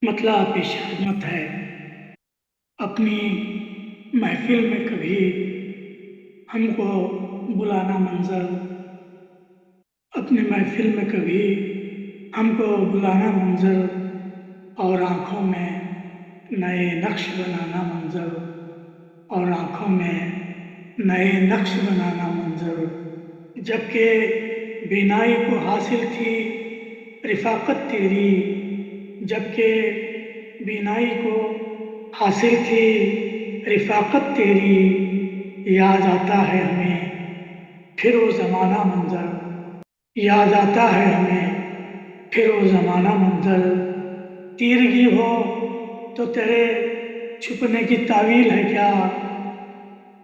مطلب پیش خدمت ہے۔ اپنی محفل میں کبھی ہم کو بلانا منظر، اپنی محفل میں کبھی ہم کو بلانا منظر، اور آنکھوں میں نئے نقش بنانا منظر، اور آنکھوں میں نئے نقش بنانا منظر۔ جبکہ بینائی کو حاصل تھی رفاقت تیری، جبکہ بینائی کو حاصل تھی رفاقت تیری، یاد آتا ہے ہمیں پھر وہ زمانہ منظر، یاد آتا ہے ہمیں پھر وہ زمانہ منظر۔ تیرگی ہو تو تیرے چھپنے کی تعویل ہے کیا؟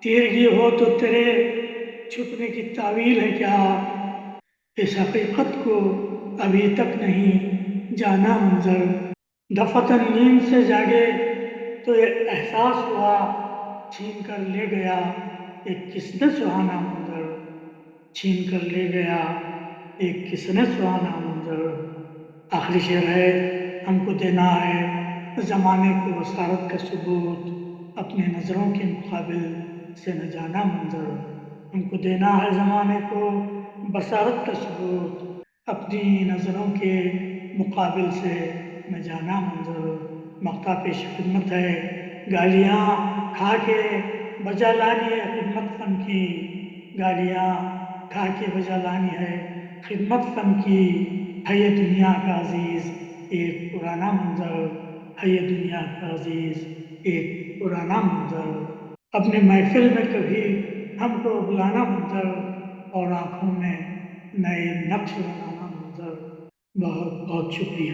تیرگی ہو تو تیرے چھپنے کی تعویل ہے کیا؟ اس حقیقت کو ابھی تک نہیں جانا منظر۔ دفتن نیند سے جاگے تو یہ احساس ہوا چھین کر لے گیا ایک کس نے سہانا منظر، چھین کر لے گیا ایک کس نے سہانا منظر۔ آخری شعر ہے، ہم کو دینا ہے زمانے کو بصارت کا ثبوت، اپنے نظروں کے مقابل سے نہ جانا منظر۔ ہم کو دینا ہے زمانے کو بصارت کا ثبوت، اپنی نظروں کے مقابل سے نہ جانا منظر۔ مقطع پیش خدمت ہے، گالیاں کھا کے بجا لانی ہے خدمت فن کی، گالیاں کھا کے بجا لانی ہے خدمت فن کی۔ ہے یہ دنیا کا عزیز ایک پرانا منظر، ہے یہ دنیا کا عزیز ایک پرانا منظر۔ اپنے محفل میں کبھی ہم کو بلانا منظر، اور آنکھوں میں نئے نقش بنانا منظر۔ بہت بہت شکریہ۔